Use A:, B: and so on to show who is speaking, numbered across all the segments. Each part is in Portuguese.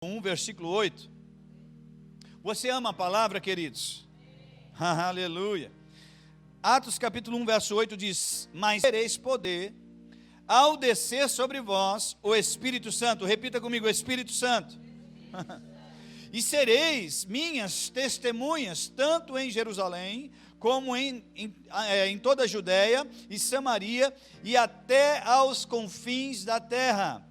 A: 1, versículo 8. Você ama a palavra, queridos? Aleluia. Atos capítulo 1, verso 8 diz: mas tereis poder ao descer sobre vós o Espírito Santo. Repita comigo: o Espírito Santo. E sereis minhas testemunhas, tanto em Jerusalém, como em toda a Judéia e Samaria, e até aos confins da terra.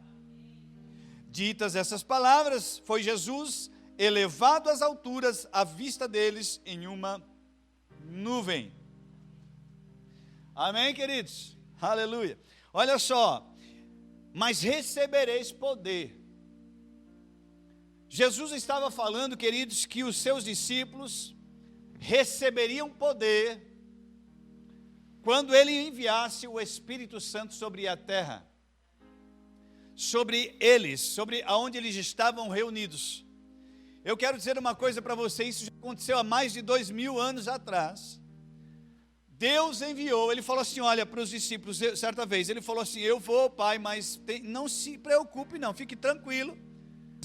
A: Ditas essas palavras, foi Jesus elevado às alturas, à vista deles, em uma nuvem. Amém, queridos? Aleluia. Olha só, mas recebereis poder. Jesus estava falando, queridos, que os seus discípulos receberiam poder quando ele enviasse o Espírito Santo sobre a terra, sobre eles, sobre aonde eles estavam reunidos. Eu quero dizer uma coisa para vocês, isso já aconteceu há mais de 2000 anos atrás. Deus enviou, ele falou assim, olha, para os discípulos, certa vez, ele falou assim: eu vou, Pai, mas não se preocupe não, fique tranquilo,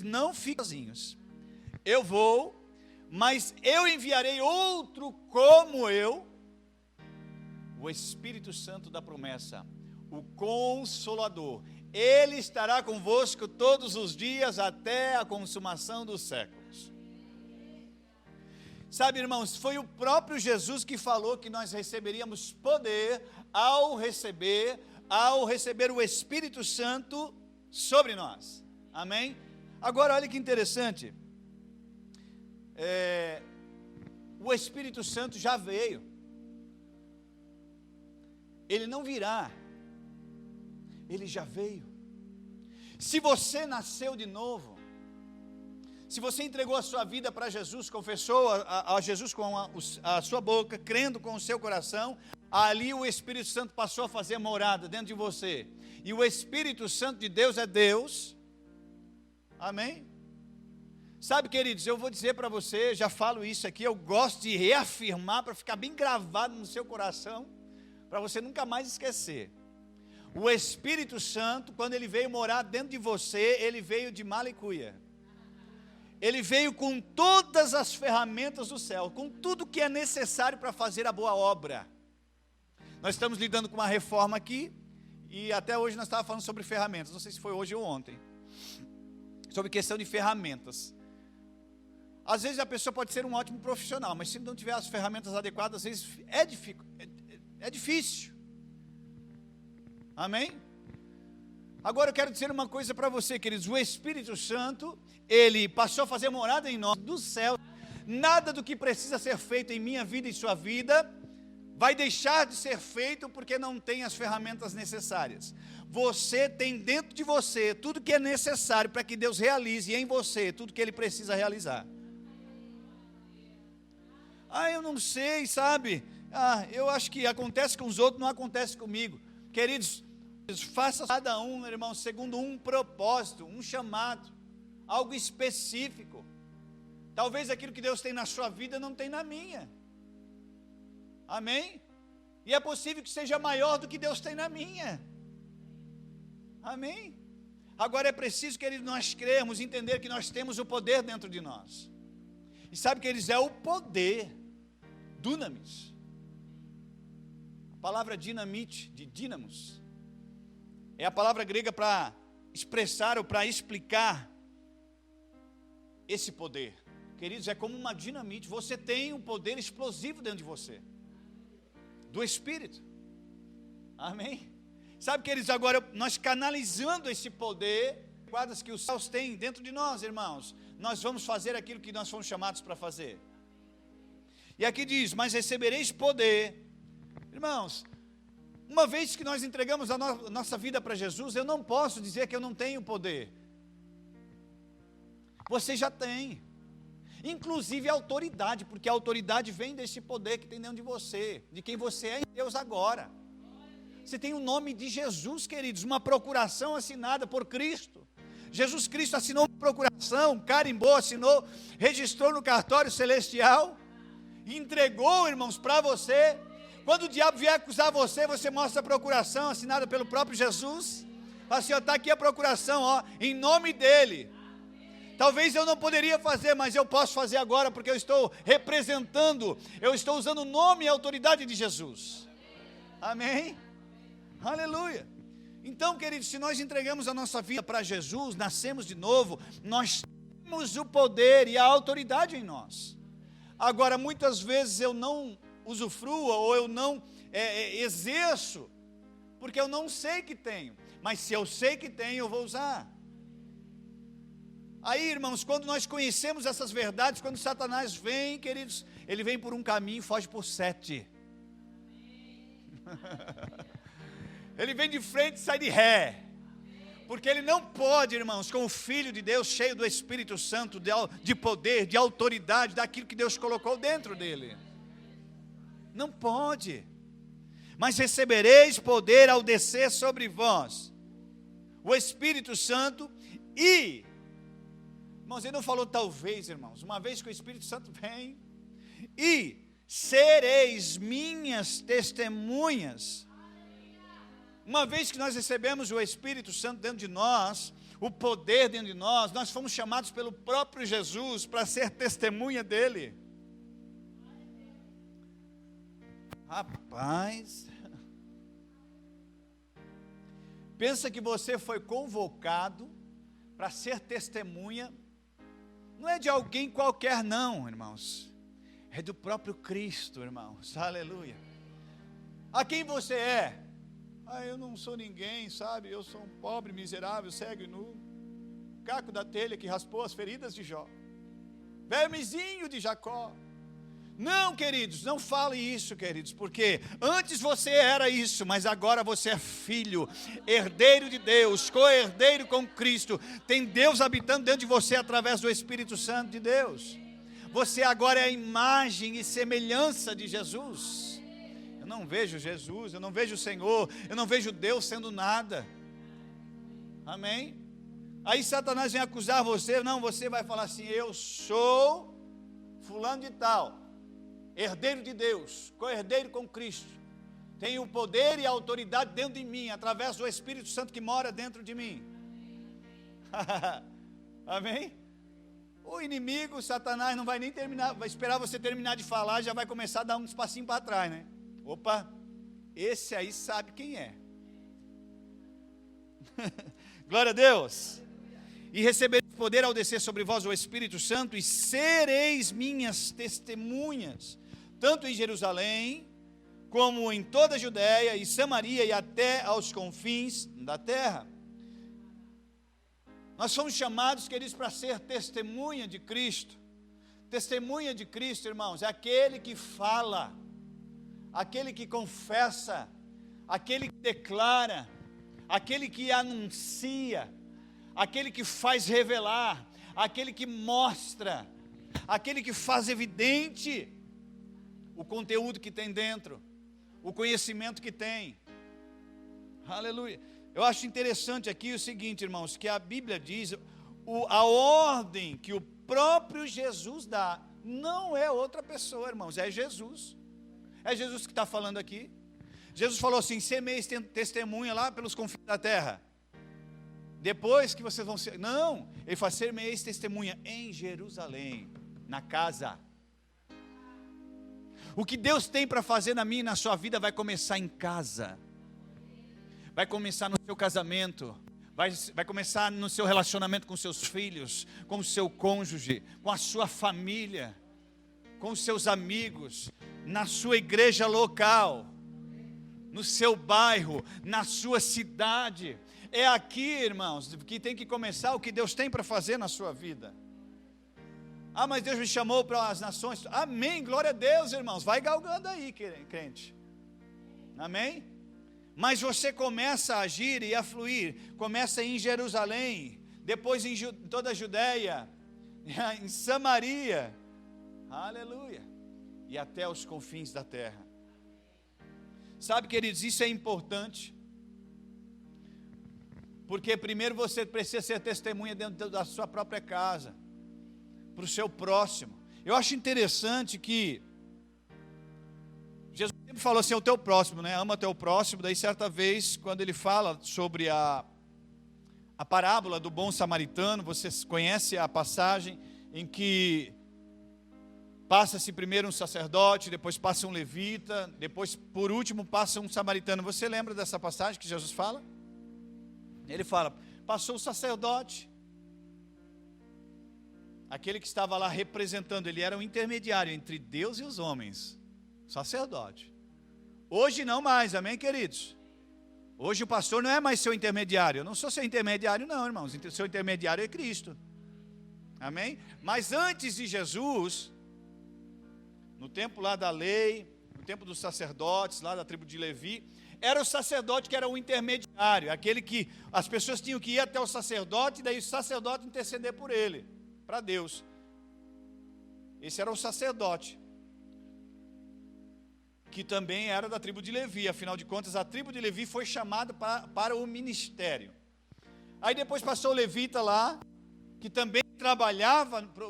A: não fiquem sozinhos. Eu vou, mas eu enviarei outro como eu, o Espírito Santo da promessa, o Consolador. Ele estará convosco todos os dias até a consumação dos séculos. Sabe, irmãos, foi o próprio Jesus que falou que nós receberíamos poder ao receber o Espírito Santo sobre nós. Amém? Agora, olha que interessante. O Espírito Santo já veio. Ele não virá. Ele já veio. Se você nasceu de novo, se você entregou a sua vida para Jesus, confessou a Jesus com a sua boca, crendo com o seu coração, ali o Espírito Santo passou a fazer morada dentro de você. E o Espírito Santo de Deus é Deus. Amém? Sabe, queridos, eu vou dizer para você, já falo isso aqui, eu gosto de reafirmar para ficar bem gravado no seu coração, para você nunca mais esquecer. O Espírito Santo, quando ele veio morar dentro de você, ele veio de malicuia. Ele veio com todas as ferramentas do céu, com tudo que é necessário para fazer a boa obra. Nós estamos lidando com uma reforma aqui, e até hoje nós estávamos falando sobre ferramentas, não sei se foi hoje ou ontem, sobre questão de ferramentas. Às vezes a pessoa pode ser um ótimo profissional, mas se não tiver as ferramentas adequadas, às vezes é difícil. Amém? Agora eu quero dizer uma coisa para você, queridos. O Espírito Santo, ele passou a fazer morada em nós do céu. Nada do que precisa ser feito em minha vida e sua vida vai deixar de ser feito porque não tem as ferramentas necessárias. Você tem dentro de você tudo que é necessário para que Deus realize em você tudo que ele precisa realizar. Eu não sei, sabe? Eu acho que acontece com os outros, não acontece comigo. Queridos, faça cada um, irmão, segundo um propósito, um chamado, algo específico. Talvez aquilo que Deus tem na sua vida não tem na minha. Amém? E é possível que seja maior do que Deus tem na minha. Amém? Agora é preciso, queridos, nós cremos, entender que nós temos o poder dentro de nós. E sabe, queridos, é o poder, dunamis. A palavra dinamite, de dínamos, é a palavra grega para expressar ou para explicar esse poder. Queridos, é como uma dinamite. Você tem um poder explosivo dentro de você, do Espírito. Amém? Sabe, queridos, agora nós canalizando esse poder, guardas que os céus têm dentro de nós, irmãos, nós vamos fazer aquilo que nós fomos chamados para fazer. E aqui diz: mas recebereis poder. Irmãos, uma vez que nós entregamos a nossa vida para Jesus, eu não posso dizer que eu não tenho poder. Você já tem. Inclusive autoridade, porque a autoridade vem desse poder que tem dentro de você, de quem você é em Deus agora. Você tem o nome de Jesus, queridos, uma procuração assinada por Cristo. Jesus Cristo assinou uma procuração, carimbou, assinou, registrou no cartório celestial, e entregou, irmãos, para você. Quando o diabo vier acusar você, você mostra a procuração assinada pelo próprio Jesus. Fala assim, está aqui a procuração, em nome dele. Talvez eu não poderia fazer, mas eu posso fazer agora, porque eu estou representando, eu estou usando o nome e a autoridade de Jesus. Amém? Aleluia. Então, queridos, se nós entregamos a nossa vida para Jesus, nascemos de novo, nós temos o poder e a autoridade em nós. Agora, muitas vezes eu não usufruo ou eu não exerço, porque eu não sei que tenho. Mas se eu sei que tenho, eu vou usar. Aí, irmãos, quando nós conhecemos essas verdades, quando Satanás vem, queridos, ele vem por um caminho e foge por 7. Ele vem de frente e sai de ré. Porque ele não pode, irmãos, com o Filho de Deus, cheio do Espírito Santo, de poder, de autoridade, daquilo que Deus colocou dentro dele. Não pode. Mas recebereis poder ao descer sobre vós o Espírito Santo e... Irmãos, ele não falou talvez, irmãos. Uma vez que o Espírito Santo vem, e sereis minhas testemunhas. Uma vez que nós recebemos o Espírito Santo dentro de nós, o poder dentro de nós, nós fomos chamados pelo próprio Jesus para ser testemunha dele. Rapaz, pensa que você foi convocado para ser testemunha. Não é de alguém qualquer não, irmãos. É do próprio Cristo, irmãos. Aleluia. A quem você é? Eu não sou ninguém, sabe? Eu sou um pobre, miserável, cego e nu. Caco da telha que raspou as feridas de Jó. Vermezinho de Jacó. Não, queridos, não fale isso, queridos, porque antes você era isso, mas agora você é filho, herdeiro de Deus, co-herdeiro com Cristo. Tem Deus habitando dentro de você através do Espírito Santo de Deus. Você agora é a imagem e semelhança de Jesus. Eu não vejo Jesus, eu não vejo o Senhor, eu não vejo Deus sendo nada. Amém? Aí Satanás vem acusar você, não, você vai falar assim, eu sou fulano de tal, herdeiro de Deus, co-herdeiro com Cristo, tenho o poder e a autoridade dentro de mim, através do Espírito Santo que mora dentro de mim. Amém? O inimigo, Satanás, não vai nem terminar, vai esperar você terminar de falar, já vai começar a dar um espacinho para trás, né? Opa, esse aí sabe quem é. Glória a Deus. E recebereis poder ao descer sobre vós o Espírito Santo, e sereis minhas testemunhas, tanto em Jerusalém, como em toda a Judéia e Samaria, e até aos confins da terra. Nós somos chamados, queridos, para ser testemunha de Cristo. Testemunha de Cristo, irmãos, é aquele que fala, aquele que confessa, aquele que declara, aquele que anuncia, aquele que faz revelar, aquele que mostra, aquele que faz evidente o conteúdo que tem dentro, o conhecimento que tem. Aleluia. Eu acho interessante aqui o seguinte, irmãos, que a Bíblia diz, a ordem que o próprio Jesus dá, não é outra pessoa, irmãos, é Jesus. É Jesus que está falando aqui. Jesus falou assim, semeis testemunha lá pelos confins da terra. Depois que vocês vão ser... Não, ele fala, semeis testemunha em Jerusalém, na casa. O que Deus tem para fazer na minha e na sua vida vai começar em casa. Vai começar no seu casamento. Vai começar no seu relacionamento com seus filhos, com o seu cônjuge, com a sua família, com os seus amigos, na sua igreja local, no seu bairro, na sua cidade. É aqui, irmãos, que tem que começar o que Deus tem para fazer na sua vida. Mas Deus me chamou para as nações. Amém, glória a Deus, irmãos. Vai galgando aí, crente. Amém? Mas você começa a agir e a fluir. Começa em Jerusalém, depois em toda a Judéia, em Samaria. Aleluia. E até os confins da terra. Sabe, queridos, isso é importante. Porque primeiro você precisa ser testemunha dentro da sua própria casa, para o seu próximo. Eu acho interessante que Jesus sempre falou assim, é o teu próximo, né? Ama o teu próximo. Daí certa vez, quando ele fala sobre a a parábola do bom samaritano. Vocês conhecem a passagem em que passa-se primeiro um sacerdote, depois passa um levita, depois, por último, passa um samaritano. Você lembra dessa passagem que Jesus fala? Ele fala, passou o sacerdote, aquele que estava lá representando, ele era um intermediário entre Deus e os homens, sacerdote. Hoje não mais, amém, queridos? Hoje o pastor não é mais seu intermediário. Eu não sou seu intermediário não, irmãos. Seu intermediário é Cristo. Amém? Mas antes de Jesus, no tempo lá da lei, no tempo dos sacerdotes, lá da tribo de Levi, era o sacerdote que era o intermediário, aquele que as pessoas tinham que ir até o sacerdote, e daí o sacerdote interceder por ele, para Deus. Esse era o sacerdote, que também era da tribo de Levi. Afinal de contas, a tribo de Levi foi chamada para o ministério. Aí depois passou o levita lá, que também trabalhava para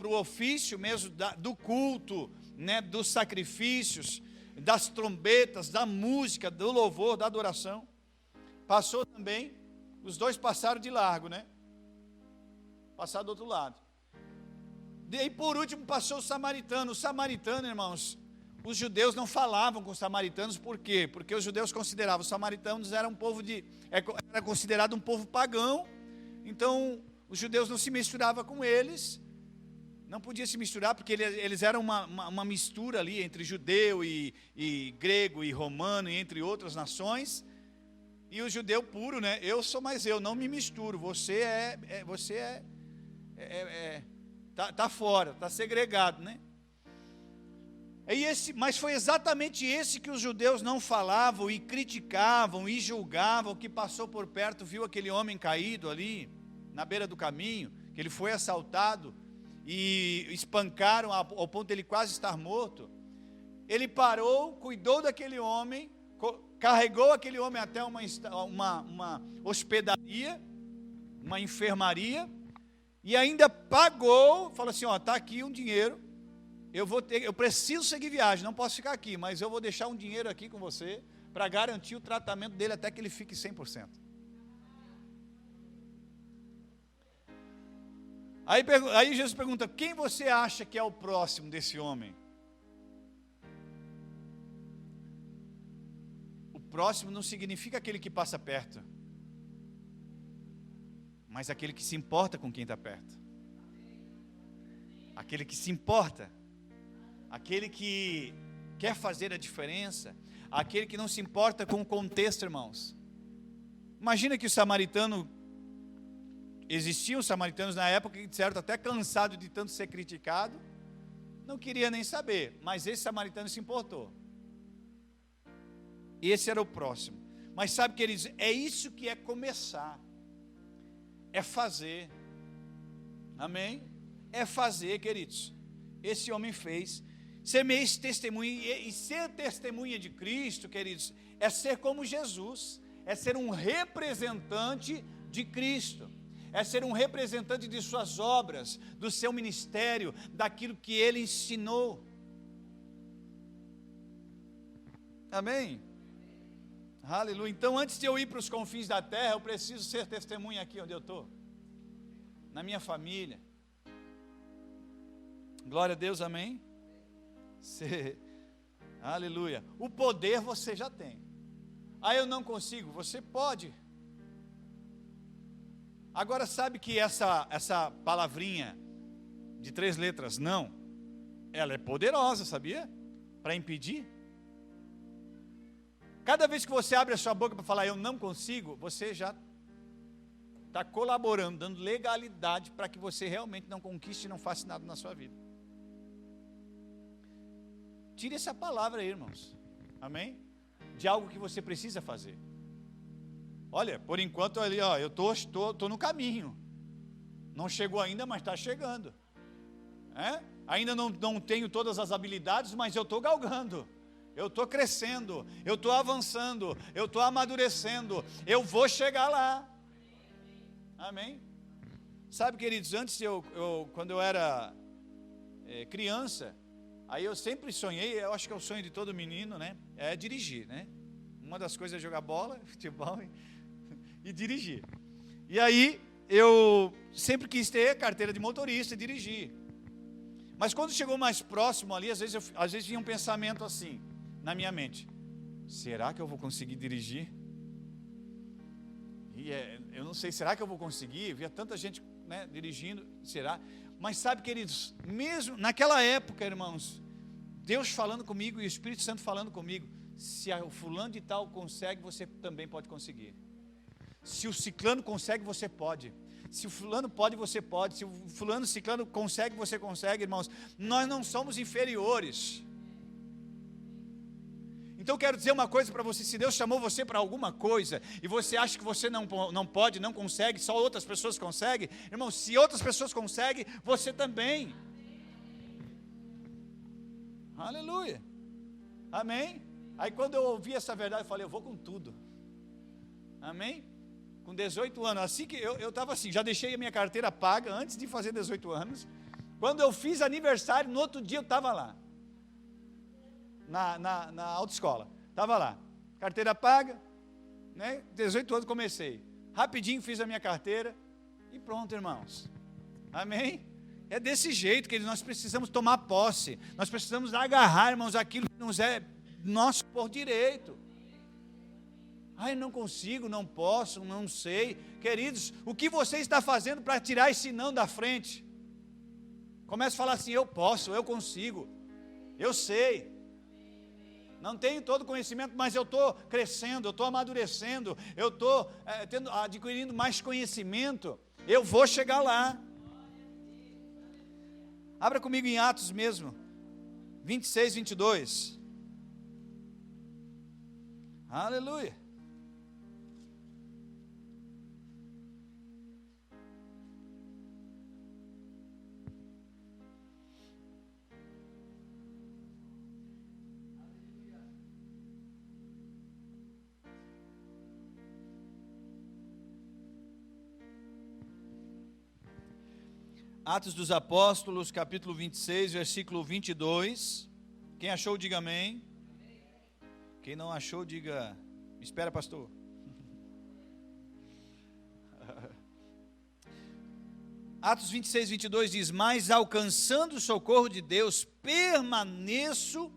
A: o ofício mesmo do culto, né, dos sacrifícios, das trombetas, da música, do louvor, da adoração. Passou também, os dois passaram de largo, né? Passaram do outro lado. E por último passou o samaritano. O samaritano, irmãos, os judeus não falavam com os samaritanos, por quê? Porque os judeus consideravam, os samaritanos eram era considerado um povo pagão, então os judeus não se misturavam com eles, não podia se misturar, porque eles eram uma mistura ali entre judeu e grego e romano, e entre outras nações, e o judeu puro, né? Eu sou mais eu, não me misturo, você tá fora, tá segregado, né? Mas foi exatamente esse que os judeus não falavam e criticavam e julgavam, que passou por perto, viu aquele homem caído ali, na beira do caminho, que ele foi assaltado e espancaram ao ponto de ele quase estar morto. Ele parou, cuidou daquele homem, carregou aquele homem até uma hospedaria, uma enfermaria, e ainda pagou, falou assim, está aqui um dinheiro, eu preciso seguir viagem, não posso ficar aqui, mas eu vou deixar um dinheiro aqui com você, para garantir o tratamento dele até que ele fique 100%. Aí Jesus pergunta, quem você acha que é o próximo desse homem? O próximo não significa aquele que passa perto, mas aquele que se importa com quem está perto. Aquele que se importa, aquele que quer fazer a diferença, aquele que não se importa com o contexto, irmãos. Imagina que o samaritano, existiam samaritanos na época que, certo, até cansado de tanto ser criticado, não queria nem saber, mas esse samaritano se importou. Esse era o próximo. Mas sabe, queridos, é isso que é começar, é fazer, amém? É fazer, queridos. Esse homem fez. Ser meio testemunha, e ser testemunha de Cristo, queridos, é ser como Jesus, é ser um representante de Cristo, é ser um representante de suas obras, do seu ministério, daquilo que ele ensinou. Amém? Aleluia. Então, antes de eu ir para os confins da terra, eu preciso ser testemunha aqui onde eu estou, na minha família. Glória a Deus, amém? Aleluia. O poder você já tem. Eu não consigo, você pode. Agora sabe que essa palavrinha de 3 letras, não, ela é poderosa, sabia? Para impedir. Cada vez que você abre a sua boca para falar eu não consigo, você já está colaborando, dando legalidade para que você realmente não conquiste e não faça nada na sua vida. Tire essa palavra aí, irmãos, amém? De algo que você precisa fazer. Olha, por enquanto ali, eu estou no caminho, não chegou ainda, mas está chegando, ainda não tenho todas as habilidades, mas eu estou galgando, eu estou crescendo, eu estou avançando, eu estou amadurecendo, eu vou chegar lá, amém? Sabe, queridos, antes quando eu era criança, aí eu sempre sonhei, eu acho que é o sonho de todo menino, né? É dirigir, né? Uma das coisas é jogar bola, futebol e dirigir. E aí, eu sempre quis ter carteira de motorista e dirigir. Mas quando chegou mais próximo ali, às vezes vinha um pensamento assim, na minha mente: será que eu vou conseguir dirigir? E eu não sei, será que eu vou conseguir? Via tanta gente, né, dirigindo, será? Mas sabe, queridos, mesmo naquela época, irmãos, Deus falando comigo e o Espírito Santo falando comigo: se o fulano de tal consegue, você também pode conseguir. Se o ciclano consegue, você pode. Se o fulano pode, você pode. Se o fulano ciclano consegue, você consegue, irmãos. Nós não somos inferiores. Então eu quero dizer uma coisa para você: se Deus chamou você para alguma coisa e você acha que você não pode, não consegue, só outras pessoas conseguem, irmão, se outras pessoas conseguem, você também. Aleluia, amém? Aí quando eu ouvi essa verdade, eu falei: eu vou com tudo, amém? Com 18 anos, assim que eu estava assim, já deixei a minha carteira paga antes de fazer 18 anos. Quando eu fiz aniversário, no outro dia eu estava lá, na autoescola, estava lá, carteira paga, né? 18 anos comecei, rapidinho fiz a minha carteira e pronto, irmãos, amém? É desse jeito que nós precisamos tomar posse, nós precisamos agarrar, irmãos, aquilo que nos é nosso por direito. Ai, não consigo, não posso, não sei. Queridos, o que você está fazendo para tirar esse não da frente? Comece a falar assim: eu posso, eu consigo, eu sei. Não tenho todo o conhecimento, mas eu estou crescendo, eu estou amadurecendo, eu estou adquirindo mais conhecimento. Eu vou chegar lá. Abra comigo em Atos mesmo, 26, 22. Aleluia. Atos dos Apóstolos, capítulo 26, versículo 22. Quem achou, diga amém. Quem não achou, diga: espera, pastor. Atos 26, 22 diz: mas alcançando o socorro de Deus, permaneço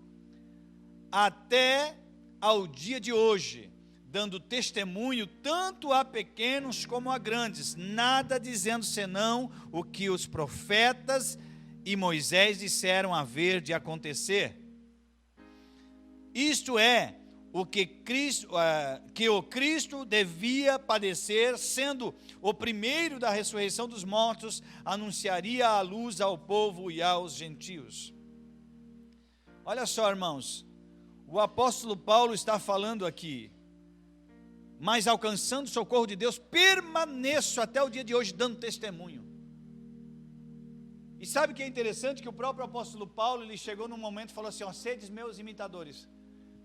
A: até ao dia de hoje, dando testemunho tanto a pequenos como a grandes, nada dizendo senão o que os profetas e Moisés disseram haver de acontecer. Isto é, o que o Cristo devia padecer, sendo o primeiro da ressurreição dos mortos, anunciaria a luz ao povo e aos gentios. Olha só, irmãos, o apóstolo Paulo está falando aqui: mas alcançando o socorro de Deus, permaneço até o dia de hoje dando testemunho. E sabe o que é interessante? Que o próprio apóstolo Paulo, ele chegou num momento e falou assim: ó, sedes meus imitadores.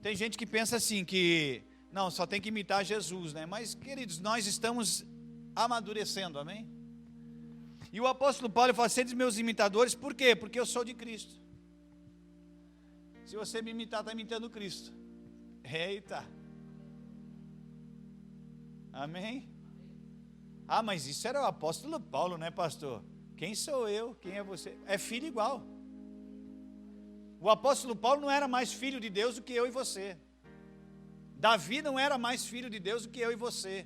A: Tem gente que pensa assim, que não, só tem que imitar Jesus, né? Mas, queridos, nós estamos amadurecendo, amém? E o apóstolo Paulo fala: sedes meus imitadores, por quê? Porque eu sou de Cristo. Se você me imitar, está imitando Cristo. Eita! Amém? Ah, mas isso era o apóstolo Paulo, né, pastor? Quem sou eu? Quem é você? É filho igual. O apóstolo Paulo não era mais filho de Deus do que eu e você. Davi não era mais filho de Deus do que eu e você.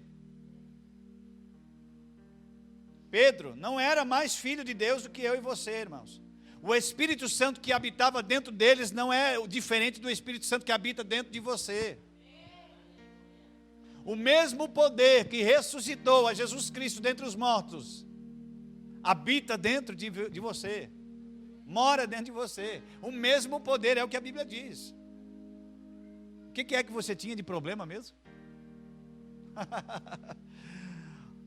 A: Pedro não era mais filho de Deus do que eu e você, irmãos. O Espírito Santo que habitava dentro deles não é diferente do Espírito Santo que habita dentro de você. O mesmo poder que ressuscitou a Jesus Cristo dentre os mortos habita dentro de você, mora dentro de você. O mesmo poder, é o que a Bíblia diz. O que é que você tinha de problema mesmo?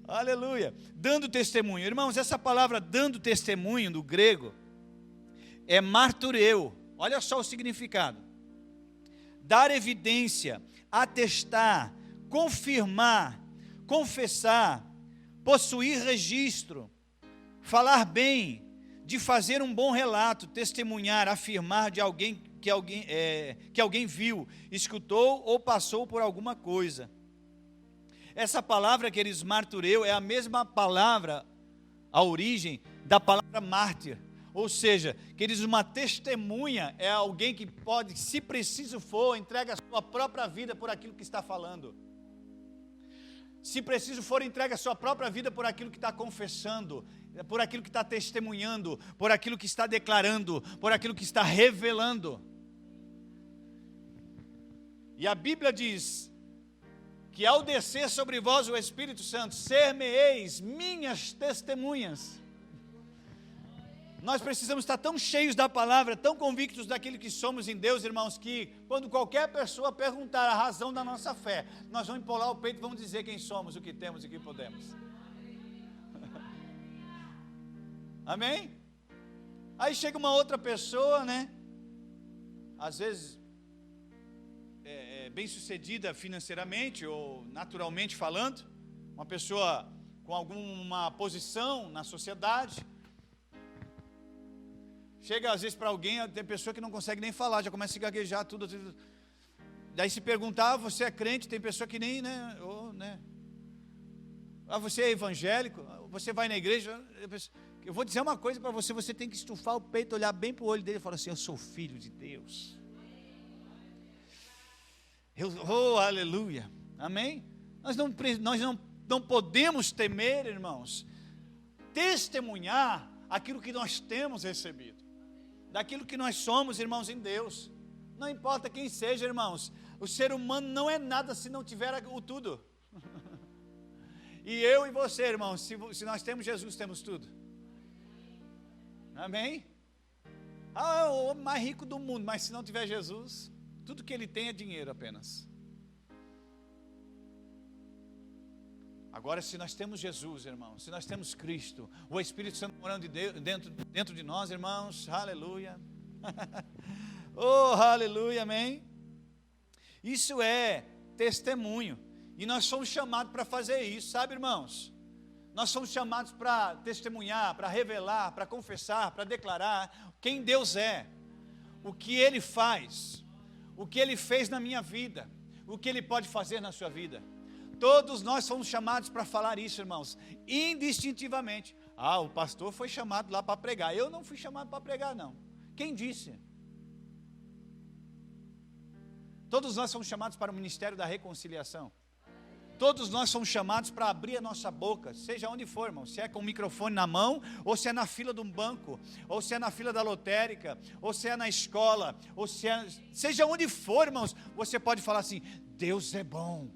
A: Aleluia. Dando testemunho. Irmãos, essa palavra dando testemunho do grego é martureu. Olha só o significado: dar evidência, atestar, confirmar, confessar, possuir registro, falar bem, de fazer um bom relato, testemunhar, afirmar de alguém que alguém viu, escutou ou passou por alguma coisa. Essa palavra, queridos, martureu, é a mesma palavra, a origem da palavra mártir. Ou seja, queridos, uma testemunha é alguém que pode, se preciso for, entrega a sua própria vida por aquilo que está falando. Se preciso for, entrega a sua própria vida por aquilo que está confessando, por aquilo que está testemunhando, por aquilo que está declarando, por aquilo que está revelando. E a Bíblia diz que ao descer sobre vós o Espírito Santo, ser-me-eis minhas testemunhas. Nós precisamos estar tão cheios da palavra, tão convictos daquilo que somos em Deus, irmãos, que quando qualquer pessoa perguntar a razão da nossa fé, nós vamos empolar o peito e vamos dizer quem somos, o que temos e o que podemos. Amém? Aí chega uma outra pessoa, né? Às vezes bem sucedida financeiramente ou naturalmente falando, uma pessoa com alguma posição na sociedade. Chega às vezes para alguém, tem pessoa que não consegue nem falar, já começa a gaguejar tudo. Daí se perguntar, você é crente, tem pessoa que nem, né? Você é evangélico, você vai na igreja. Eu vou dizer uma coisa para você, você tem que estufar o peito, olhar bem para o olho dele e falar assim, eu sou filho de Deus. Aleluia, amém? Nós não podemos temer, irmãos, testemunhar aquilo que nós temos recebido, daquilo que nós somos, irmãos, em Deus. Não importa quem seja, irmãos, o ser humano não é nada se não tiver o tudo. E eu e você, irmãos, se nós temos Jesus, temos tudo. Amém? O homem mais rico do mundo, mas se não tiver Jesus, tudo que ele tem é dinheiro apenas. Agora, se nós temos Jesus, irmãos, se nós temos Cristo, o Espírito Santo morando dentro de nós, irmãos, aleluia. Aleluia, amém. Isso é testemunho. E nós somos chamados para fazer isso, sabe, irmãos? Nós somos chamados para testemunhar, para revelar, para confessar, para declarar quem Deus é, o que Ele faz, o que Ele fez na minha vida, o que Ele pode fazer na sua vida. Todos nós somos chamados para falar isso, irmãos, indistintivamente. O pastor foi chamado lá para pregar. Eu não fui chamado para pregar, não. Quem disse? Todos nós somos chamados para o ministério da reconciliação. Todos nós somos chamados para abrir a nossa boca, seja onde for, irmão, se é com o microfone na mão, ou se é na fila de um banco, ou se é na fila da lotérica, ou se é na escola, ou seja onde for, irmãos, você pode falar assim, Deus é bom.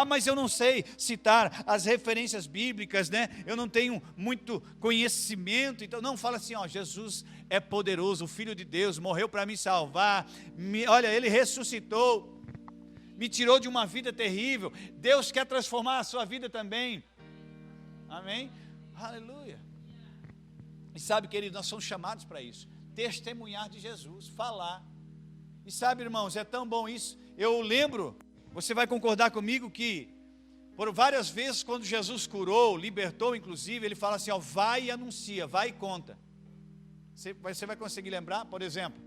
A: Mas eu não sei citar as referências bíblicas, né? Eu não tenho muito conhecimento, então não, fala assim, Jesus é poderoso, o Filho de Deus, morreu para me salvar, olha, Ele ressuscitou, me tirou de uma vida terrível, Deus quer transformar a sua vida também, amém? Aleluia. E sabe, querido, nós somos chamados para isso, testemunhar de Jesus, falar, e sabe, irmãos, é tão bom isso, eu lembro, você vai concordar comigo que, por várias vezes, quando Jesus curou, libertou, inclusive, Ele fala assim, vai e anuncia, vai e conta, você vai conseguir lembrar, por exemplo,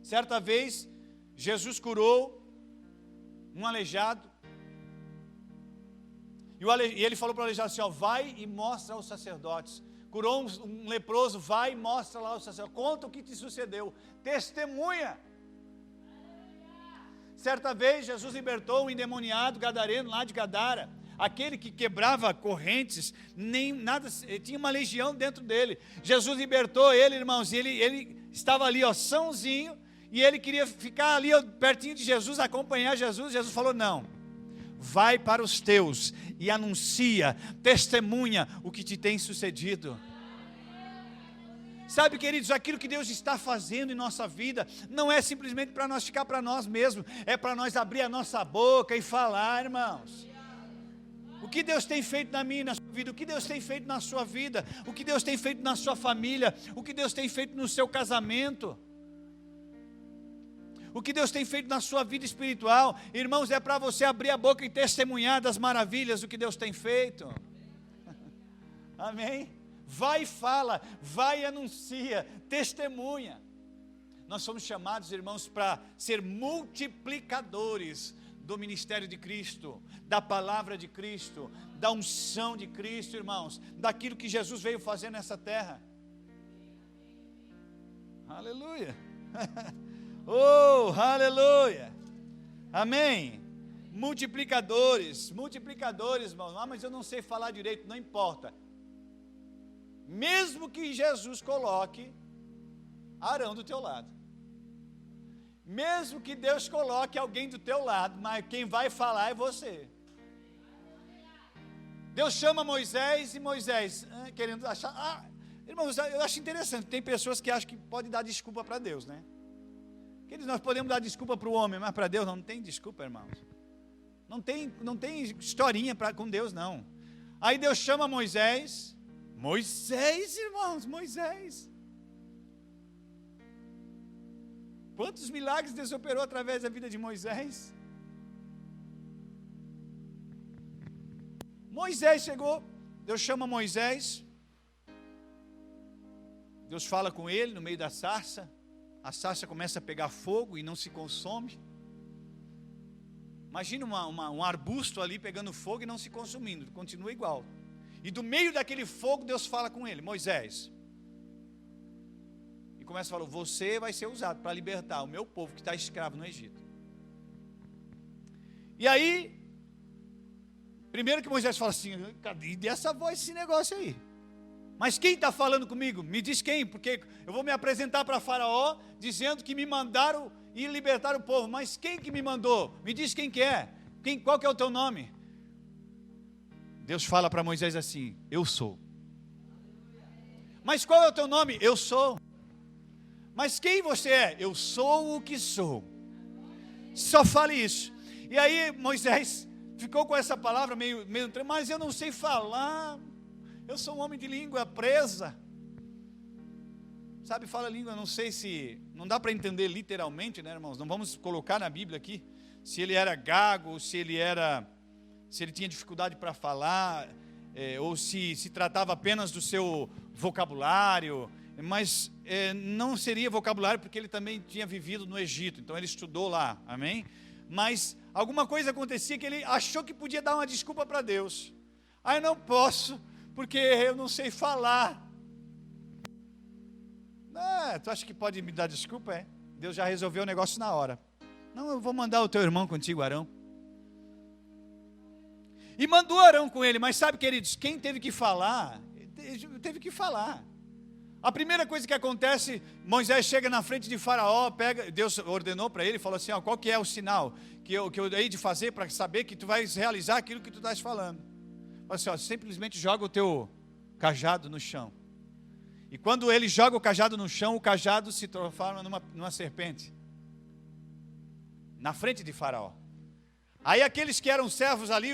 A: certa vez, Jesus curou um aleijado, e Ele falou para o aleijado assim, vai e mostra aos sacerdotes, curou um leproso, vai e mostra lá aos sacerdotes, conta o que te sucedeu, testemunha. Certa vez Jesus libertou um endemoniado gadareno lá de Gadara, aquele que quebrava correntes, nem nada, tinha uma legião dentro dele. Jesus libertou ele, irmãos, e ele estava ali, sãozinho, e ele queria ficar ali pertinho de Jesus, acompanhar Jesus. Jesus falou, não, vai para os teus e anuncia, testemunha o que te tem sucedido. Sabe, queridos, aquilo que Deus está fazendo em nossa vida, não é simplesmente para nós ficar para nós mesmos, é para nós abrir a nossa boca e falar, irmãos. O que Deus tem feito na minha e na sua vida, o que Deus tem feito na sua vida, o que Deus tem feito na sua família, o que Deus tem feito no seu casamento, o que Deus tem feito na sua vida espiritual, irmãos, é para você abrir a boca e testemunhar das maravilhas do que Deus tem feito. Amém? Vai e fala, vai e anuncia, testemunha. Nós somos chamados, irmãos, para ser multiplicadores do ministério de Cristo, da palavra de Cristo, da unção de Cristo, irmãos, daquilo que Jesus veio fazer nessa terra. Aleluia. Oh, aleluia. Amém. Multiplicadores, irmãos. Ah, mas eu não sei falar direito, não importa. Mesmo que Jesus coloque Arão do teu lado, mesmo que Deus coloque alguém do teu lado, mas quem vai falar é você. Deus chama Moisés e Moisés, querendo achar... irmãos, eu acho interessante, tem pessoas que acham que pode dar desculpa para Deus, né? Nós podemos dar desculpa para o homem, mas para Deus não tem desculpa, irmãos. Não tem historinha com Deus, não. Aí Deus chama Moisés, irmãos, Moisés. Quantos milagres Deus operou através da vida de Moisés? Moisés chegou, Deus chama Moisés, Deus fala com ele no meio da sarça, a sarça começa a pegar fogo e não se consome. Imagina um arbusto ali pegando fogo e não se consumindo, continua igual. E do meio daquele fogo Deus fala com ele, Moisés. E começa a falar, você vai ser usado para libertar o meu povo que está escravo no Egito. E aí, primeiro que Moisés fala assim, cadê dessa voz esse negócio aí? Mas quem está falando comigo? Me diz quem, porque eu vou me apresentar para Faraó, dizendo que me mandaram ir libertar o povo. Mas quem que me mandou? Me diz quem que é. Qual que é o teu nome? Deus fala para Moisés assim, eu sou. Mas qual é o teu nome? Eu sou. Mas quem você é? Eu sou o que sou. Só fale isso. E aí Moisés ficou com essa palavra meio mas eu não sei falar. Eu sou um homem de língua presa. Sabe, fala língua, não sei se... Não dá para entender literalmente, né, irmãos? Não vamos colocar na Bíblia aqui se ele era gago, se ele tinha dificuldade para falar, ou se tratava apenas do seu vocabulário. Mas não seria vocabulário porque ele também tinha vivido no Egito, então ele estudou lá, amém? Mas alguma coisa acontecia que ele achou que podia dar uma desculpa para Deus. Eu não posso, porque eu não sei falar. Tu acha que pode me dar desculpa? Deus já resolveu o negócio na hora. Não, eu vou mandar o teu irmão contigo, Arão. E mandou Arão com ele, mas sabe, queridos, quem teve que falar? Teve que falar. A primeira coisa que acontece, Moisés chega na frente de Faraó, Deus ordenou para ele, falou assim, qual que é o sinal que eu hei de fazer para saber que tu vais realizar aquilo que tu estás falando? Falou assim, simplesmente joga o teu cajado no chão. E quando ele joga o cajado no chão, o cajado se transforma numa serpente. Na frente de Faraó. Aí aqueles que eram servos ali,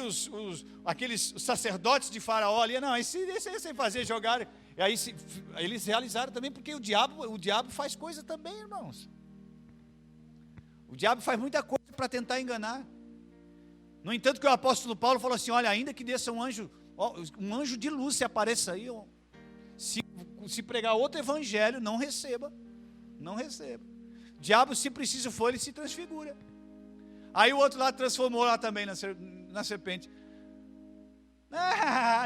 A: aqueles sacerdotes de Faraó ali, não, esse sem fazer, jogaram. E aí eles realizaram também, porque o diabo faz coisa também, irmãos. O diabo faz muita coisa para tentar enganar. No entanto, que o apóstolo Paulo falou assim, olha, ainda que desça um anjo de luz se apareça aí, se pregar outro evangelho, não receba. Não receba. O diabo, se preciso for, ele se transfigura. Aí o outro lá transformou lá também na serpente.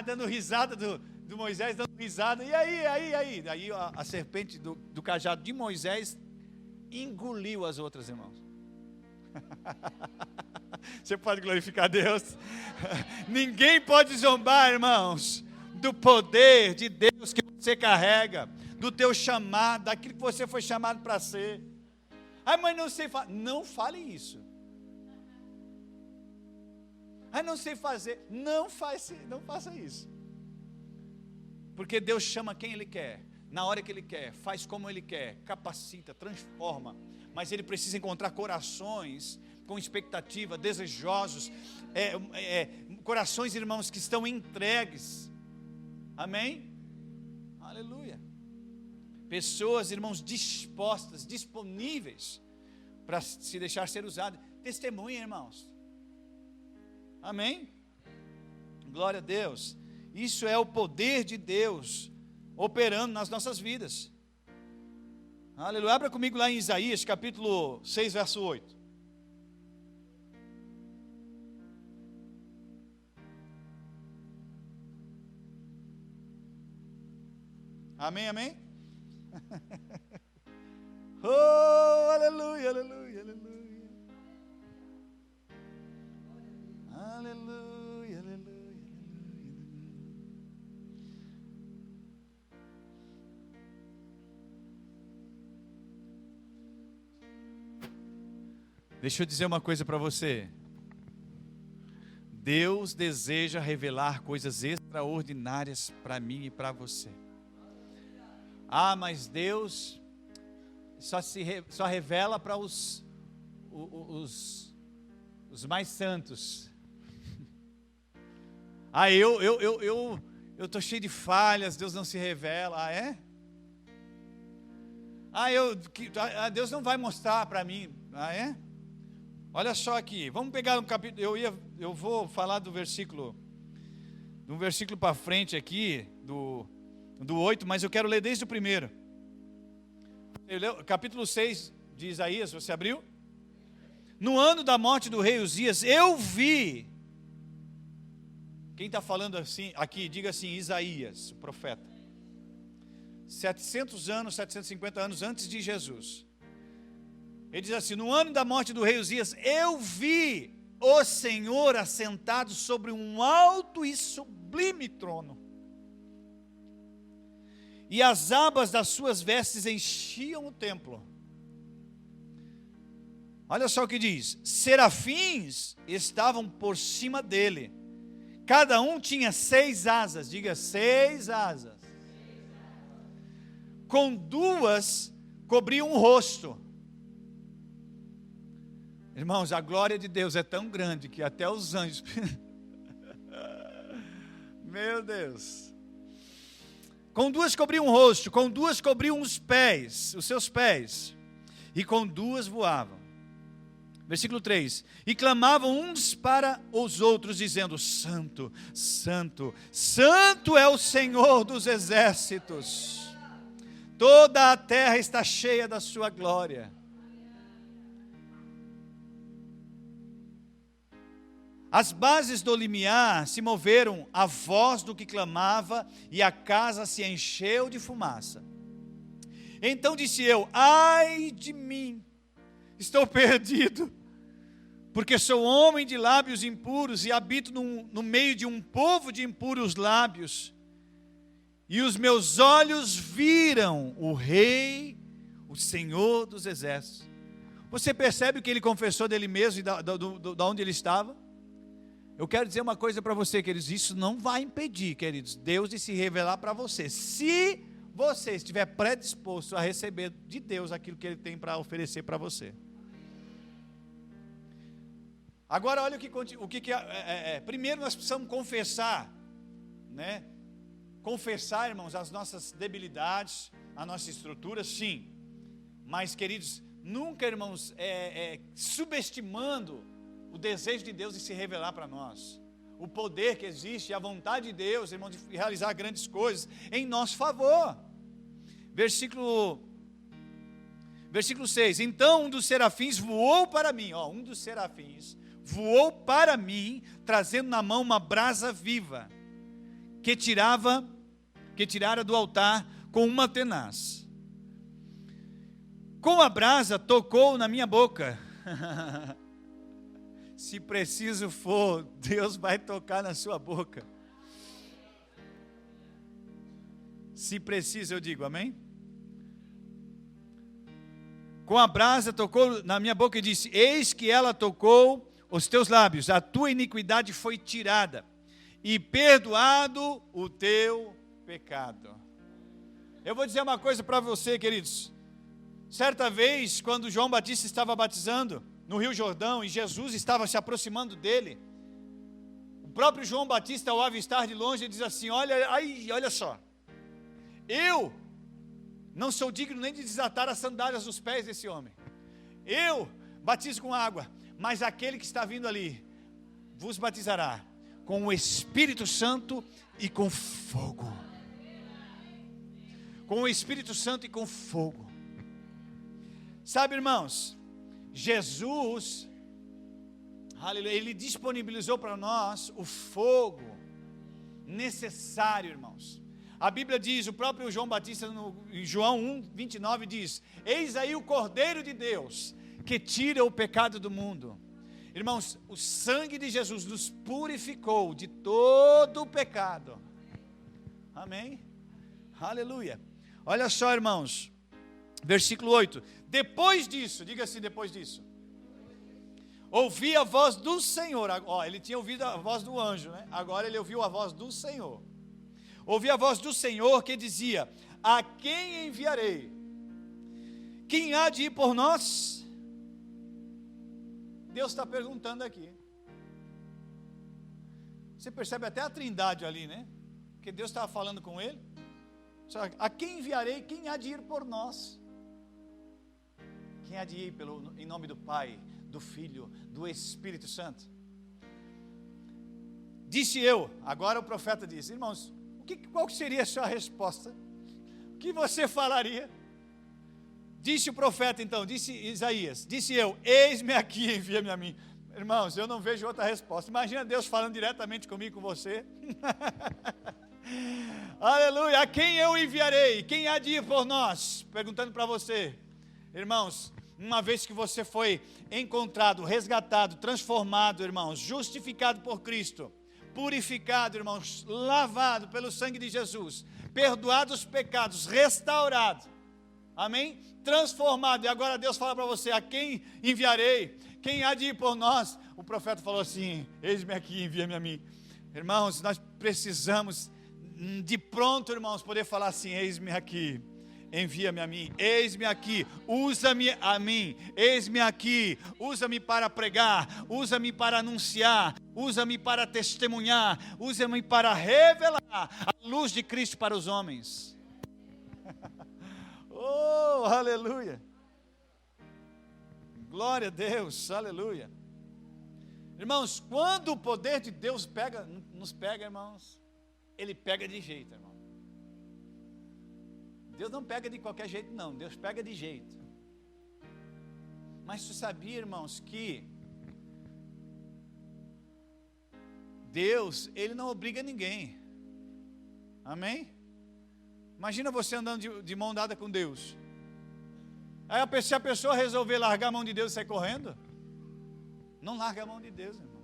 A: Dando risada do Moisés, dando risada. E aí? Aí a serpente do cajado de Moisés engoliu as outras, irmãos. Você pode glorificar a Deus? Ninguém pode zombar, irmãos, do poder de Deus que você carrega, do teu chamado, daquilo que você foi chamado para ser. Mas não sei falar. Não fale isso. Não sei fazer. Não faça isso. Porque Deus chama quem Ele quer, na hora que Ele quer, faz como Ele quer, capacita, transforma. Mas Ele precisa encontrar corações com expectativa, desejosos, corações, irmãos, que estão entregues. Amém? Aleluia. Pessoas, irmãos, dispostas, disponíveis para se deixar ser usadas. Testemunha, irmãos. Amém? Glória a Deus. Isso é o poder de Deus operando nas nossas vidas. Aleluia. Abra comigo lá em Isaías, capítulo 6, verso 8. Amém, amém? Oh, aleluia, aleluia, aleluia. Aleluia, aleluia, aleluia. Deixa eu dizer uma coisa para você. Deus deseja revelar coisas extraordinárias para mim e para você. Ah, mas Deus só revela para os mais santos. Ah, eu estou cheio de falhas, Deus não se revela. Ah, é? Deus não vai mostrar para mim. Ah, é? Olha só aqui, vamos pegar um capítulo, eu vou falar do versículo para frente aqui, do 8, mas eu quero ler desde o primeiro. Capítulo 6 de Isaías, você abriu? No ano da morte do rei Uzias, eu vi. Quem está falando assim, aqui, diga assim, Isaías, o profeta. 750 anos antes de Jesus. Ele diz assim, no ano da morte do rei Uzias, eu vi o Senhor assentado sobre um alto e sublime trono. E as abas das suas vestes enchiam o templo. Olha só o que diz, serafins estavam por cima dele. Cada um tinha 6 asas, diga 6 asas. Com 2 cobriam o rosto. Irmãos, a glória de Deus é tão grande que até os anjos... Meu Deus. Com 2 cobriam o rosto, com 2 cobriam os pés, os seus pés. E com 2 voavam. Versículo 3. E clamavam uns para os outros, dizendo, Santo, Santo, Santo é o Senhor dos exércitos. Toda a terra está cheia da sua glória. As bases do limiar se moveram à voz do que clamava, e a casa se encheu de fumaça. Então disse eu, ai de mim, estou perdido, porque sou homem de lábios impuros, e habito no meio de um povo de impuros lábios. E os meus olhos viram o Rei, o Senhor dos Exércitos. Você percebe o que ele confessou dele mesmo e da onde ele estava? Eu quero dizer uma coisa para você, queridos, isso não vai impedir, queridos, Deus de se revelar para você, se você estiver predisposto a receber de Deus aquilo que Ele tem para oferecer para você. Agora olha o que primeiro nós precisamos confessar, né? Confessar, irmãos, as nossas debilidades, a nossa estrutura, sim, mas queridos, nunca, irmãos, subestimando o desejo de Deus de se revelar para nós, o poder que existe, a vontade de Deus, irmão, de realizar grandes coisas em nosso favor. Versículo 6, então um dos serafins voou para mim, um dos serafins voou para mim, trazendo na mão uma brasa viva, que tirara do altar com uma tenaz. Com a brasa tocou na minha boca. Se preciso for, Deus vai tocar na sua boca. Se preciso, eu digo, amém? Com a brasa tocou na minha boca e disse, eis que ela tocou os teus lábios, a tua iniquidade foi tirada, e perdoado o teu pecado. Eu vou dizer uma coisa para você, queridos. Certa vez, quando João Batista estava batizando no Rio Jordão, e Jesus estava se aproximando dele, o próprio João Batista, ao avistar de longe, ele diz assim, olha só, eu não sou digno nem de desatar as sandálias dos pés desse homem, eu batizo com água, mas aquele que está vindo ali, vos batizará com o Espírito Santo e com fogo, com o Espírito Santo e com fogo. Sabe, irmãos, Jesus, aleluia, Ele disponibilizou para nós o fogo necessário, irmãos. A Bíblia diz, o próprio João Batista, em João 1:29 diz: eis aí o Cordeiro de Deus, que tira o pecado do mundo. Irmãos, o sangue de Jesus nos purificou de todo o pecado. Amém? Aleluia. Olha só, irmãos, versículo 8. Depois disso, diga assim, depois disso. Ouvi a voz do Senhor. Ó, ele tinha ouvido a voz do anjo, né? Agora ele ouviu a voz do Senhor. Ouvi a voz do Senhor que dizia: a quem enviarei? Quem há de ir por nós? Deus está perguntando aqui. Você percebe até a trindade ali, né? Porque Deus estava falando com ele. A quem enviarei? Quem há de ir por nós? Quem há de ir em nome do Pai, do Filho, do Espírito Santo? Disse eu, agora o profeta diz: irmãos, qual seria a sua resposta? O que você falaria? Disse o profeta então, disse Isaías, disse eu: eis-me aqui, envia-me a mim. Irmãos, eu não vejo outra resposta. Imagina Deus falando diretamente comigo, com você. Aleluia. A quem eu enviarei? Quem há de ir por nós? Perguntando para você. Irmãos, uma vez que você foi encontrado, resgatado, transformado, irmãos, justificado por Cristo, purificado, irmãos, lavado pelo sangue de Jesus, perdoado os pecados, restaurado, amém? Transformado, e agora Deus fala para você: a quem enviarei? Quem há de ir por nós? O profeta falou assim: eis-me aqui, envia-me a mim. Irmãos, nós precisamos de pronto, irmãos, poder falar assim: eis-me aqui, envia-me a mim, eis-me aqui, usa-me a mim, eis-me aqui, usa-me para pregar, usa-me para anunciar, usa-me para testemunhar, usa-me para revelar a luz de Cristo para os homens. Oh, aleluia, glória a Deus, aleluia. Irmãos, quando o poder de Deus nos pega, irmãos, Ele pega de jeito, irmão. Deus não pega de qualquer jeito, não. Deus pega de jeito. Mas tu sabia, irmãos, que Deus, Ele não obriga ninguém. Amém? Imagina você andando de mão dada com Deus. Aí se a pessoa resolver largar a mão de Deus e sair correndo, não larga a mão de Deus, irmão.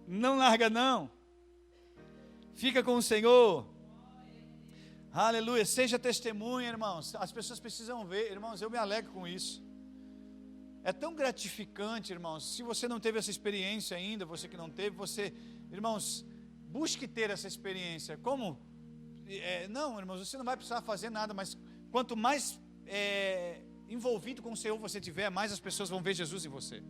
A: Não larga não. Fica com o Senhor. Aleluia, seja testemunha, irmãos. As pessoas precisam ver, irmãos, eu me alegro com isso. É tão gratificante, irmãos. Se você não teve essa experiência ainda, você que não teve, irmãos, busque ter essa experiência. Como? Não, irmãos, você não vai precisar fazer nada, mas quanto mais envolvido com o Senhor você tiver, mais as pessoas vão ver Jesus em você.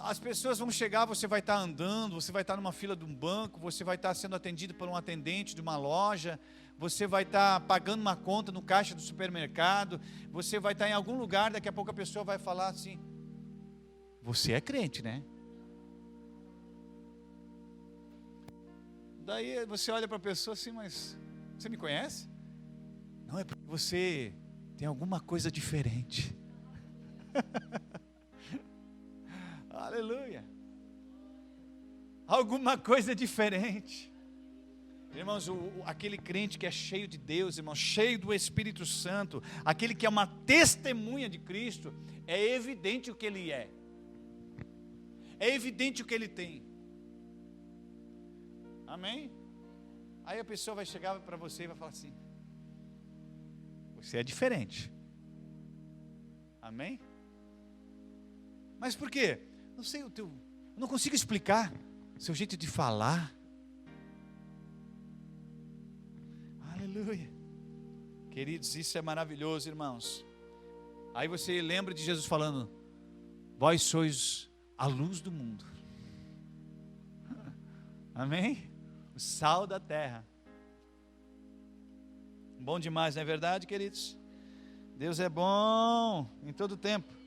A: As pessoas vão chegar, você vai estar andando, você vai estar numa fila de um banco, você vai estar sendo atendido por um atendente de uma loja, você vai estar pagando uma conta no caixa do supermercado, você vai estar em algum lugar, daqui a pouco a pessoa vai falar assim: você é crente, né? Daí você olha para a pessoa assim: mas você me conhece? Não, é porque você tem alguma coisa diferente. Aleluia. Alguma coisa diferente. Irmãos, aquele crente que é cheio de Deus, irmãos, cheio do Espírito Santo, aquele que é uma testemunha de Cristo, é evidente o que ele é. É evidente o que ele tem. Amém? Aí a pessoa vai chegar para você e vai falar assim: você é diferente. Amém? Mas por quê? Não sei eu não consigo explicar seu jeito de falar. Aleluia. Queridos, isso é maravilhoso, irmãos. Aí você lembra de Jesus falando: vós sois a luz do mundo. Amém? O sal da terra. Bom demais, não é verdade, queridos? Deus é bom em todo tempo.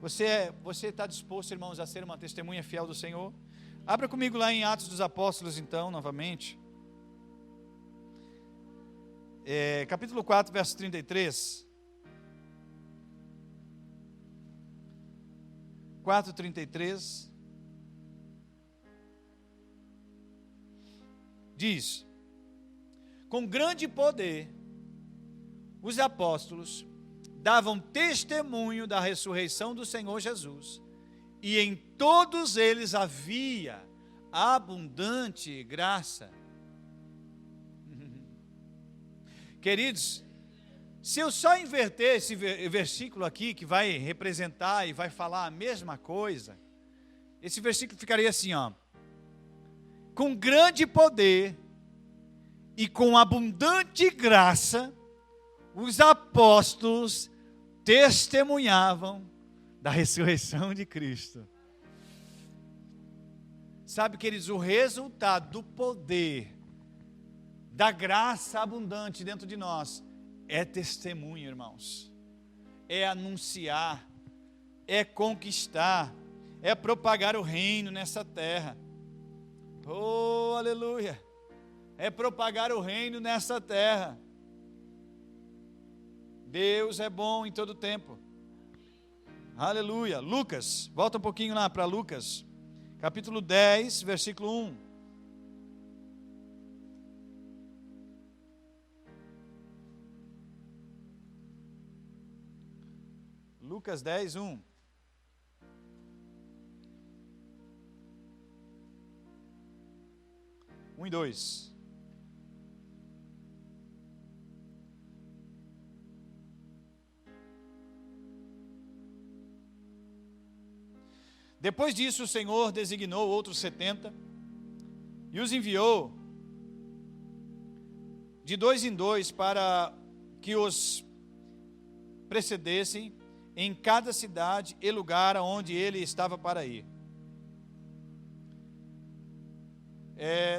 A: Você está disposto, irmãos, a ser uma testemunha fiel do Senhor? Abra comigo lá em Atos dos Apóstolos, então, novamente. Capítulo 4, verso 33. 4:33. diz: com grande poder, os apóstolos davam testemunho da ressurreição do Senhor Jesus, e em todos eles havia abundante graça. Queridos, se eu só inverter esse versículo aqui, que vai representar e vai falar a mesma coisa, esse versículo ficaria assim, ó: com grande poder e com abundante graça, os apóstolos testemunhavam da ressurreição de Cristo. Sabe, queridos, o resultado do poder, da graça abundante dentro de nós, é testemunho, irmãos. É anunciar, é conquistar, é propagar o reino nessa terra. Oh, aleluia! É propagar o reino nessa terra. Deus é bom em todo tempo. Aleluia. Lucas, volta um pouquinho lá para Lucas, capítulo 10, versículo 1. Lucas 10, 1. Um e 2. Depois disso, o Senhor designou outros 70 e os enviou de 2 em 2 para que os precedessem em cada cidade e lugar aonde ele estava para ir.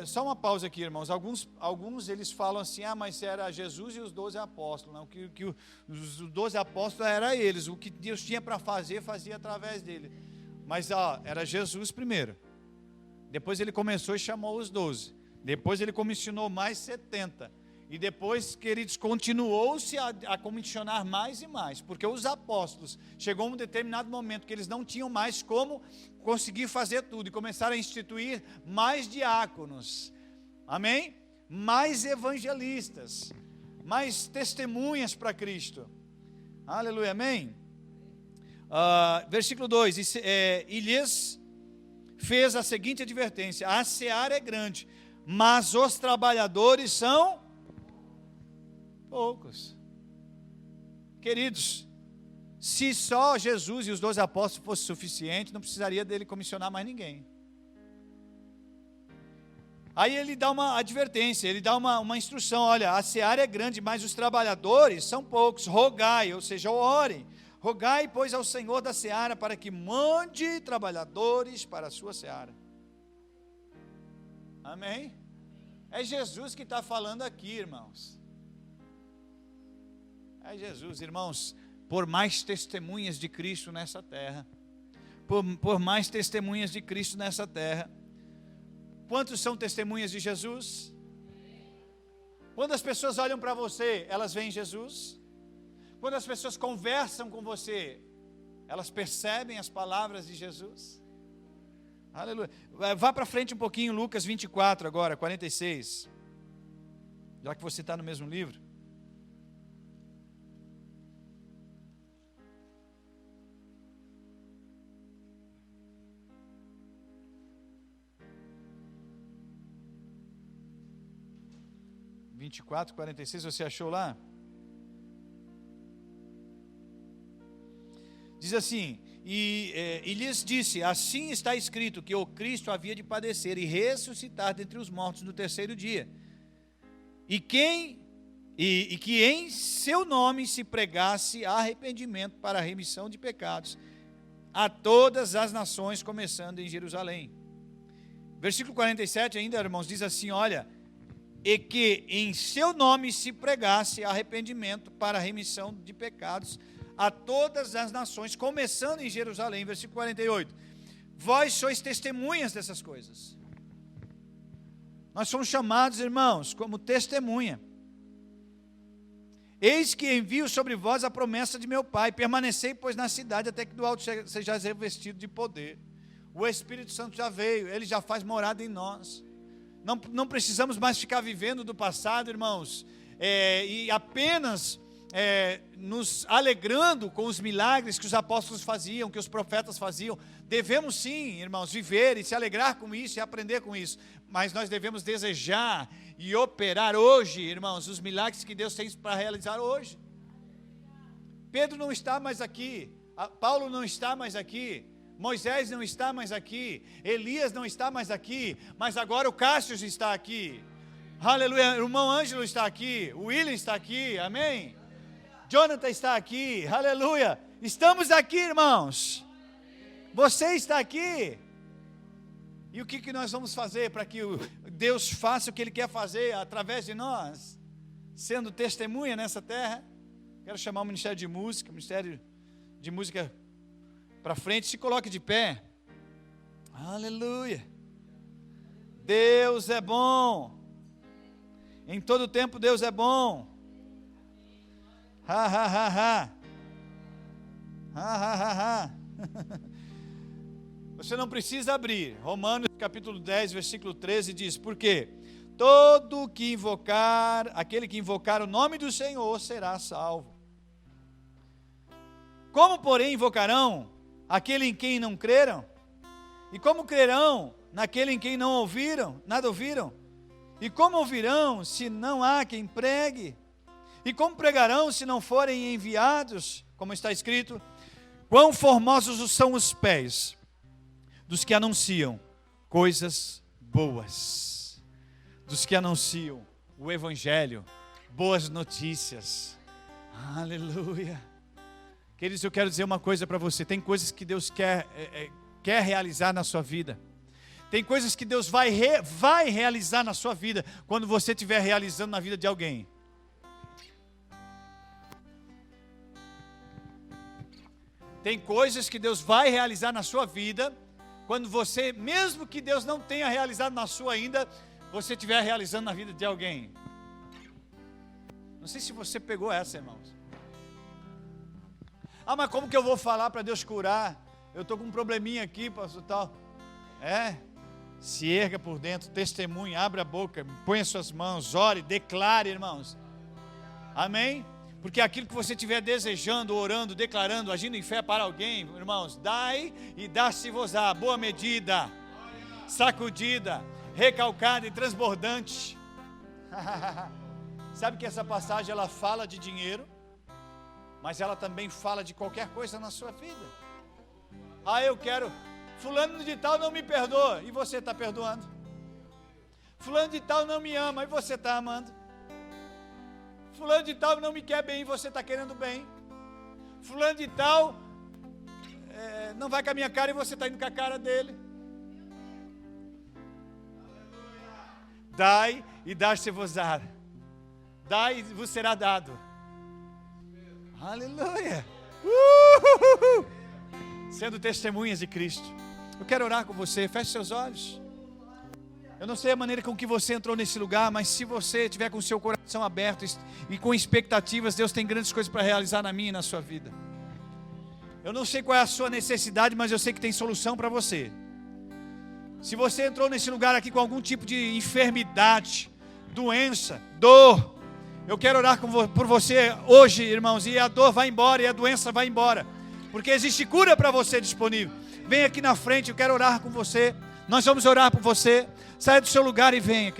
A: Só uma pausa aqui, irmãos. Alguns eles falam assim: mas era Jesus e os 12 apóstolos. Não, que os 12 apóstolos eram eles. O que Deus tinha para fazer, fazia através dele. Mas era Jesus primeiro. Depois ele começou e chamou os 12. Depois ele comissionou mais 70. E depois, queridos, continuou-se a comissionar mais e mais. Porque os apóstolos, chegou um determinado momento que eles não tinham mais como conseguir fazer tudo. E começaram a instituir mais diáconos. Amém? Mais evangelistas. Mais testemunhas para Cristo. Aleluia, amém? Versículo 2, e lhes fez a seguinte advertência: a seara é grande, mas os trabalhadores são poucos. Queridos, se só Jesus e os 12 apóstolos fosse suficiente, não precisaria dele comissionar mais ninguém. Aí ele dá uma advertência, ele dá uma instrução: olha, a seara é grande, mas os trabalhadores são poucos, rogai, ou seja, orem. Rogai, pois, ao Senhor da seara para que mande trabalhadores para a sua seara. Amém? É Jesus que está falando aqui, irmãos. É Jesus, irmãos. Por mais testemunhas de Cristo nessa terra. Por mais testemunhas de Cristo nessa terra. Quantos são testemunhas de Jesus? Quando as pessoas olham para você, elas veem Jesus? Quando as pessoas conversam com você, elas percebem as palavras de Jesus? Aleluia. Vá para frente um pouquinho, Lucas 24 agora, 46. Já que você está no mesmo livro. Vinte e quatro, 46, você achou lá? Diz assim: e lhes disse: assim está escrito, que o Cristo havia de padecer e ressuscitar dentre os mortos no terceiro dia, e que em seu nome se pregasse arrependimento para a remissão de pecados a todas as nações, começando em Jerusalém. Versículo 47 ainda, irmãos, diz assim: olha, e que em seu nome se pregasse arrependimento para a remissão de pecados a todas as nações, começando em Jerusalém. Versículo 48, vós sois testemunhas dessas coisas. Nós somos chamados, irmãos, como testemunha. Eis que envio sobre vós a promessa de meu Pai, permanecei, pois, na cidade, até que do alto sejais revestido de poder. O Espírito Santo já veio, ele já faz morada em nós. Não precisamos mais ficar vivendo do passado, irmãos, e apenas nos alegrando com os milagres que os apóstolos faziam, que os profetas faziam. Devemos sim, irmãos, viver e se alegrar com isso e aprender com isso, mas nós devemos desejar e operar hoje, irmãos, os milagres que Deus tem para realizar hoje. Pedro não está mais aqui, Paulo não está mais aqui, Moisés não está mais aqui, Elias não está mais aqui, mas agora o Cássio está aqui. Aleluia, o irmão Ângelo está aqui, o William está aqui, amém? Jonathan está aqui, aleluia. Estamos aqui, irmãos. Você está aqui. E o que nós vamos fazer para que Deus faça o que Ele quer fazer através de nós? Sendo testemunha nessa terra. Quero chamar o Ministério de Música para frente. Se coloque de pé. Aleluia. Deus é bom. Em todo tempo Deus é bom. Ha, ha, ha, ha. Ha, ha, ha, ha. Você não precisa abrir. Romanos capítulo 10, versículo 13 diz: porque aquele que invocar o nome do Senhor será salvo. Como, porém, invocarão aquele em quem não creram? E como crerão naquele em quem nada ouviram? E como ouvirão se não há quem pregue? E como pregarão se não forem enviados? Como está escrito: quão formosos são os pés dos que anunciam coisas boas, dos que anunciam o Evangelho, boas notícias. Aleluia. Queridos, eu quero dizer uma coisa para você. Tem coisas que Deus quer realizar na sua vida. Tem coisas que Deus vai realizar na sua vida quando você estiver realizando na vida de alguém. Tem coisas que Deus vai realizar na sua vida quando você, mesmo que Deus não tenha realizado na sua ainda, você estiver realizando na vida de alguém. Não sei se você pegou essa, irmãos. Mas como que eu vou falar para Deus curar? Eu estou com um probleminha aqui, pastor, tal. Se erga por dentro, testemunhe, abra a boca, ponha suas mãos, ore, declare, irmãos. Amém? Porque aquilo que você estiver desejando, orando, declarando, agindo em fé para alguém, irmãos, dai e dá-se-vos-á, boa medida, sacudida, recalcada e transbordante. Sabe que essa passagem ela fala de dinheiro, mas ela também fala de qualquer coisa na sua vida. Eu quero, fulano de tal não me perdoa, e você está perdoando. Fulano de tal não me ama, e você está amando. Fulano de tal não me quer bem, e você está querendo bem. Fulano de tal não vai com a minha cara, e você está indo com a cara dele. Dai e dar-se-vos-á. Dai e vos será dado. Aleluia. Sendo testemunhas de Cristo. Eu quero orar com você, feche seus olhos. Eu não sei a maneira com que você entrou nesse lugar, mas se você estiver com o seu coração aberto e com expectativas, Deus tem grandes coisas para realizar na minha e na sua vida. Eu não sei qual é a sua necessidade, mas eu sei que tem solução para você. Se você entrou nesse lugar aqui com algum tipo de enfermidade, doença, dor, eu quero orar por você hoje, irmãos, e a dor vai embora e a doença vai embora, porque existe cura para você disponível. Vem aqui na frente, eu quero orar com você. Nós vamos orar por você. Saia do seu lugar e venha, querido.